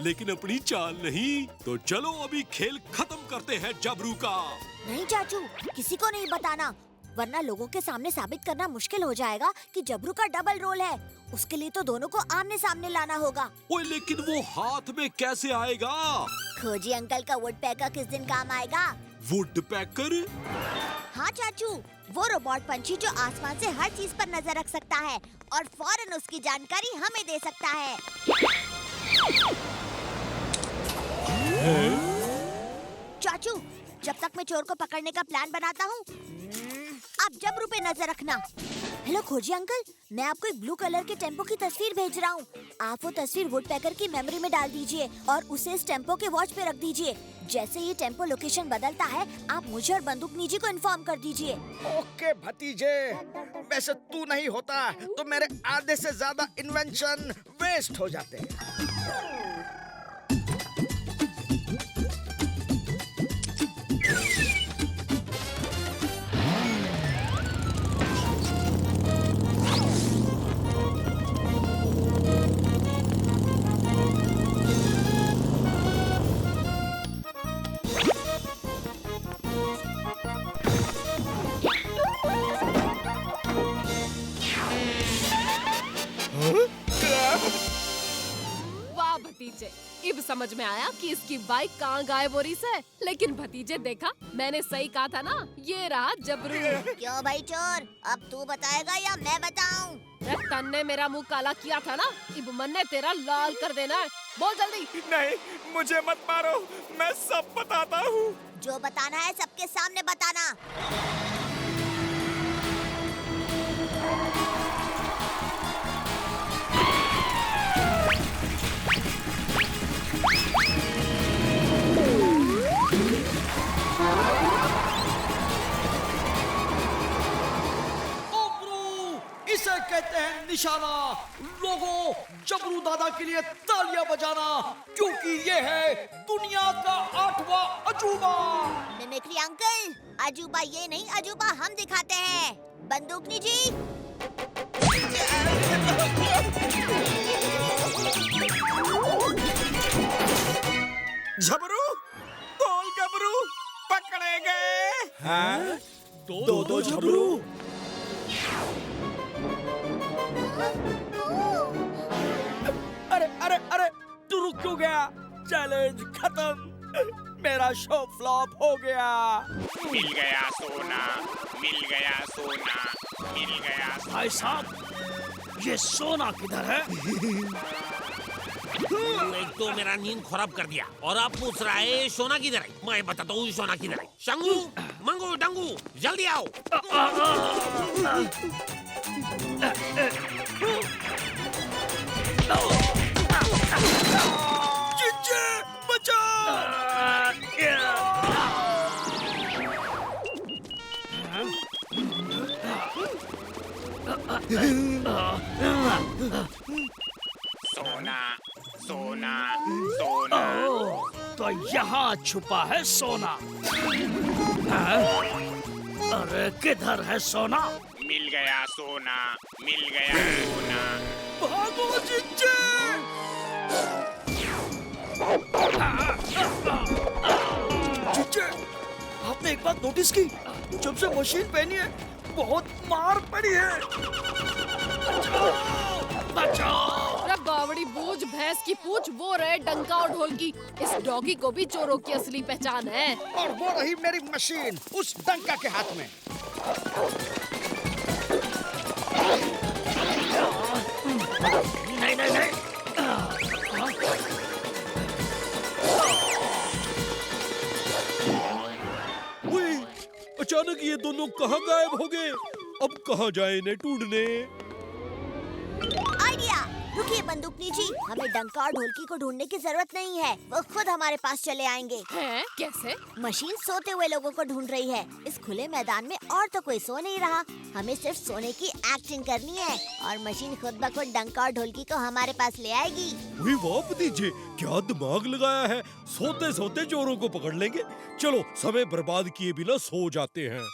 लेकिन अपनी चाल नहीं। तो चलो अभी खेल खत्म करते हैं जबरू का। नहीं चाचू, किसी को नहीं बताना, वरना लोगों के सामने साबित करना मुश्किल हो जाएगा कि जबरू का डबल रोल है। उसके लिए तो दोनों को आमने सामने लाना होगा। ओए लेकिन वो हाथ में कैसे आएगा? खोजी अंकल का वुड पैकर किस दिन काम आएगा? वुड पैकर? हाँ चाचू, वो रोबोट पंछी जो आसमान से हर चीज पर नजर रख सकता है और फौरन उसकी जानकारी हमें दे सकता है। चाचू, जब तक मैं चोर को पकड़ने का प्लान बनाता हूँ, आप जबरू पे नजर रखना। हेलो खोजी अंकल, मैं आपको एक ब्लू कलर के टेम्पो की तस्वीर भेज रहा हूँ। आप वो तस्वीर वुड पैकर की मेमोरी में डाल दीजिए और उसे इस टेम्पो के वॉच पे रख दीजिए। जैसे ये टेम्पो लोकेशन बदलता है, आप मुझे और बंदूकनी जी को इन्फॉर्म कर दीजिए। ओके भतीजे, वैसे तू नहीं होता तो मेरे आधे से ज्यादा इन्वेंशन वेस्ट हो जाते हैं। वाह भतीजे, अब समझ में आया कि इसकी बाइक कहाँ गायब हो रही है। लेकिन भतीजे देखा, मैंने सही कहा था ना, ये रहा जबरू। क्यों भाई चोर, अब तू बताएगा या मैं बताऊं? तन ने मेरा मुंह काला किया था ना, अब मन ने तेरा लाल कर देना है। बोल जल्दी। नहीं, मुझे मत मारो, मैं सब बताता हूँ। जो बताना है सबके सामने बताना। इसे कहते हैं निशाना। लोगों, जबरू दादा के लिए तालियां बजाना, क्योंकि ये है दुनिया का 8वां अजूबा। मिमिक्री अंकल, अजूबा ये नहीं, अजूबा हम दिखाते हैं। बंदूकनी जी। जबरू, बोल गबरू, पकड़े गए। हाँ? दो जबरू। अरे अरे अरे, तू रुक क्यों गया? चैलेंज खत्म, मेरा शो फ्लॉप हो गया। मिल गया सोना, मिल गया सोना, मिल गया। भाई साहब, ये सोना किधर है? एक तो मेरा नींद खराब कर दिया और आप पूछ रहा है सोना किधर है। मैं बताता हूँ सोना किधर है। शंगू, मंगू, डंगू, जल्दी आओ। चिंचे, बचाओ! सोना, सोना, सोना। तो यहाँ छुपा है सोना। हाँ? अरे किधर है सोना? मिल गया सोना, मिल गया सोना। भागो चिंचे! चिंचे, आपने एक बात नोटिस की? जब से मशीन पहनी है, बहुत मार पड़ी है। बचाओ! बचाओ! अरे बावड़ी बूझ, भैंस की पूछ, वो रहे डंका और ढोलकी। इस डॉगी को भी चोरों की असली पहचान है। और वो रही मेरी मशीन, उस डंका के हाथ में। नहीं नहीं नहीं। ओए, अचानक ये दोनों कहाँ गायब हो गए? अब कहाँ जाए इन्हें ढूंढने? आइडिया! रुकिए बंदूकनी जी, हमें डंका और ढोलकी को ढूंढने की जरूरत नहीं है, वो खुद हमारे पास चले आएंगे। हैं? कैसे? मशीन सोते हुए लोगों को ढूंढ रही है। इस खुले मैदान में और तो कोई सो नहीं रहा, हमें सिर्फ सोने की एक्टिंग करनी है और मशीन खुद ब खुद डंका और ढोलकी को हमारे पास ले आएगी। वही वाह भतीजे, क्या दिमाग लगाया है। सोते सोते चोरों को पकड़ लेंगे। चलो समय बर्बाद किए बिना सो जाते हैं।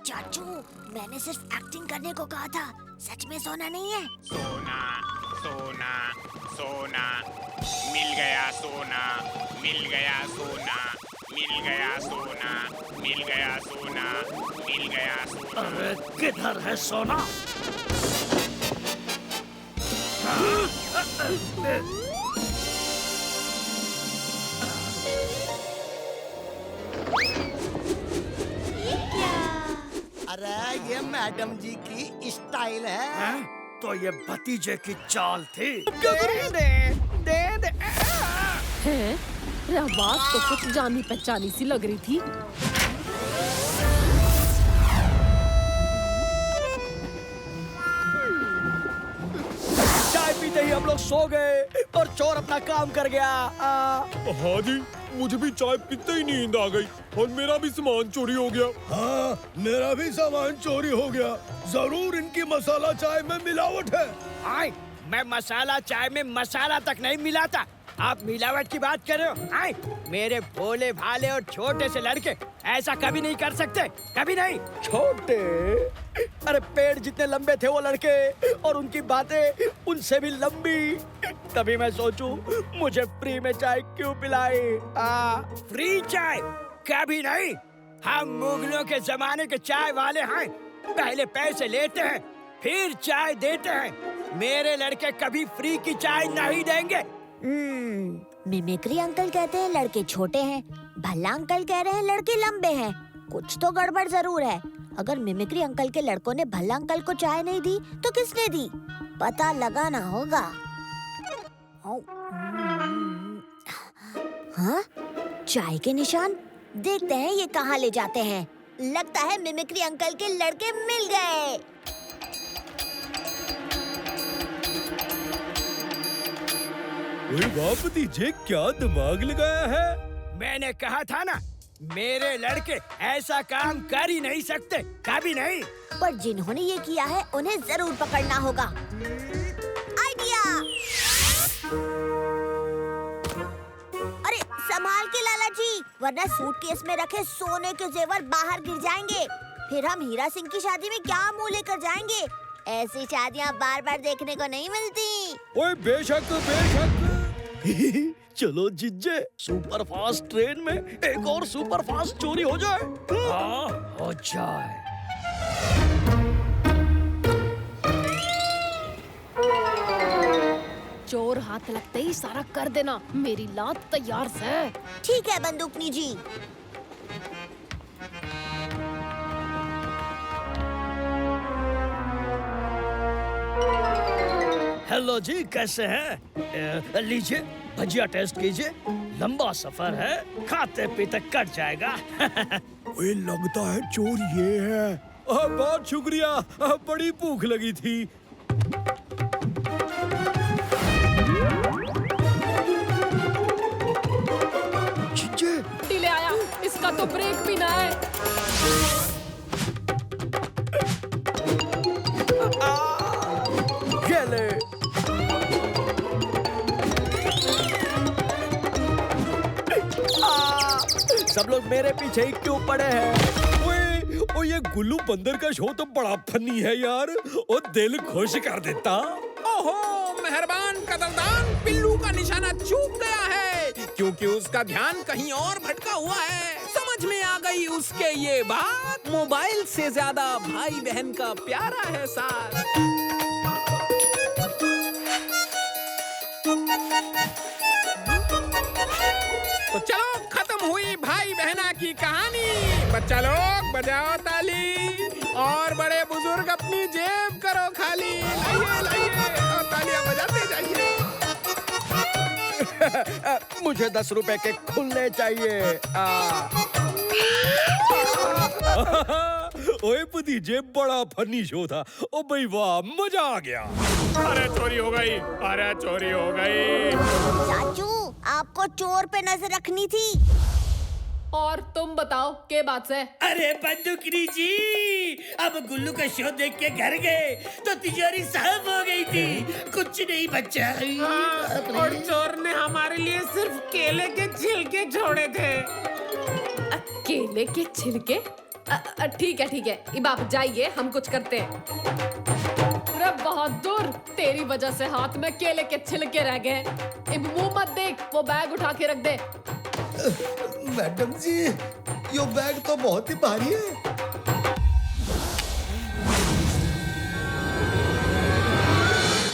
चाचू, मैंने सिर्फ एक्टिंग करने को कहा था, सच में सोना नहीं है। सोना सोना सोना मिल गया सोना मिल गया सोना मिल गया सोना मिल गया सोना मिल गया सोना। अरे किधर है सोना? अरे ये मैडम जी की स्टाइल है। हैं? तो ये भतीजे की चाल थी। हैं? अरे आवाज तो कुछ जानी पहचानी सी लग रही थी। चाय पीते ही हम लोग सो गए और चोर अपना काम कर गया। हाँ जी, मुझे भी चाय पीते ही नींद आ गई और मेरा भी सामान चोरी हो गया। हाँ, मेरा भी सामान चोरी हो गया। जरूर इनकी मसाला चाय में मिलावट है। आए, मैं मसाला चाय में मसाला तक नहीं मिलाता। आप मिलावट की बात कर रहे हो? आए, मेरे भोले भाले और छोटे से लड़के ऐसा कभी नहीं कर सकते, कभी नहीं। छोटे? अरे पेड़ जितने लंबे थे वो लड़के, और उनकी बातें उनसे भी लंबी। तभी मैं सोचूं मुझे फ्री में चाय क्यों पिलाई। फ्री चाय कभी नहीं। हम मुगलों के जमाने के चाय वाले हैं। पहले पैसे लेते हैं, फिर चाय देते हैं। मेरे लड़के कभी फ्री की चाय नहीं देंगे। मिमिक्री अंकल कहते हैं लड़के छोटे हैं, भल्ला अंकल कह रहे हैं लड़के लंबे हैं। कुछ तो गड़बड़ जरूर है। अगर मिमिक्री अंकल के लड़कों ने भल्ला अंकल को चाय नहीं दी तो किसने दी? पता लगाना होगा। हाँ, चाय के निशान। देखते हैं ये कहाँ ले जाते हैं। लगता है मिमिक्री अंकल के लड़के मिल गए। वाह भतीजे, क्या दिमाग लगाया है। मैंने कहा था ना, मेरे लड़के ऐसा काम कर ही नहीं सकते, कभी नहीं। पर जिन्होंने ये किया है उन्हें जरूर पकड़ना होगा। आइडिया! अरे संभाल के लाला जी, वरना सूटकेस में रखे सोने के जेवर बाहर गिर जाएंगे। फिर हम हीरा सिंह की शादी में क्या मुंह लेकर जाएंगे? ऐसी शादियाँ बार बार देखने को नहीं मिलती। ओए बेशक बेशक। चलो जिज्जे, सुपर फास्ट ट्रेन में एक और सुपर फास्ट चोरी हो जाए। हाँ, हो जाए। चोर हाथ लगते ही सारा कर देना। मेरी लात तैयार से। ठीक है बंदूकनी जी। हेलो जी, कैसे हैं? लीजिए भजिया टेस्ट कीजिए। लंबा सफर है, खाते पीते कट जाएगा। ओए लगता है चोर ये है। बहुत शुक्रिया, बड़ी भूख लगी थी। डिले आया, इसका तो ब्रेक भी ना है। ये ले। सब लोग मेरे पीछे ही क्यों पड़े हैं? ओए ये गुल्लू बंदर का शो तो बड़ा फनी है यार, और दिल खुश कर देता। ओहो, मेहरबान कदरदान पिल्लू का निशाना चूक गया है, क्योंकि उसका ध्यान कहीं और भटका हुआ है। समझ में आ गई उसके ये बात। मोबाइल से ज्यादा भाई बहन का प्यारा है साथ। तो चलो, खत्म हुई भाई बहना की कहानी। बच्चा लोग बजाओ ताली, और बड़े बुजुर्ग अपनी जेब करो खाली। लाइए लाइए, और तालियां बजाते जाइए। मुझे 10 रुपए के खुले चाहिए। ओए भतीजे, बड़ा फनी शो था। ओ भाई वाह, मजा आ गया। अरे चोरी हो गई, अरे चोरी हो गई। चाचू, आपको चोर पे नजर रखनी थी। और तुम बताओ के बात से? अरे बंदूकनी जी, अब गुल्लू का शो देख के घर गए तो तिजोरी साफ हो गई थी, कुछ नहीं बचा। और चोर ने हमारे लिए सिर्फ केले के छिलके छोड़े थे। केले के छिलके? ठीक है अब आप जाइए, हम कुछ करते हैं। अरे बहादुर, तेरी वजह से हाथ में केले के छिलके रह गए। अब मुंह मत देख, वो बैग उठा के रख दे। मैडम जी, ये बैग तो बहुत ही भारी है।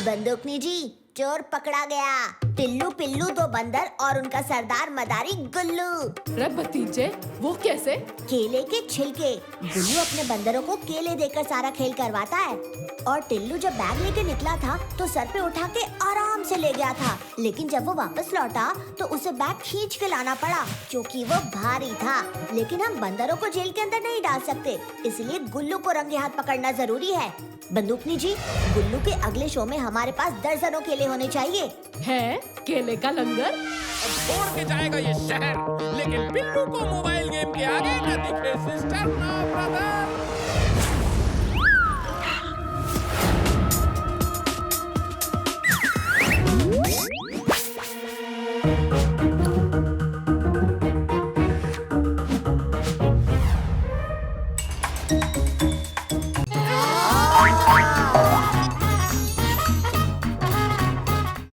बंदूकनी जी, चोर पकड़ा गया। टिल्लू पिल्लू दो बंदर और उनका सरदार मदारी गुल्लू। अरे भतीजे, वो कैसे? केले के छिलके। गुल्लू अपने बंदरों को केले देकर सारा खेल करवाता है और टिल्लू जब बैग लेके निकला था तो सर पे उठा के आराम से ले गया था, लेकिन जब वो वापस लौटा तो उसे बैग खींच के लाना पड़ा क्योंकि वो भारी था। लेकिन हम बंदरों को जेल के अंदर नहीं डाल सकते, इसलिए गुल्लू को रंगे हाथ पकड़ना जरूरी है। बंदूकनी जी, गुल्लू के अगले शो में हमारे पास दर्जनों केले होने चाहिए। है केले का लंगर? अब छोड़ के जाएगा ये शहर, लेकिन पिल्लू को मोबाइल गेम के आगे न दिखे सिस्टर ना ब्रदर।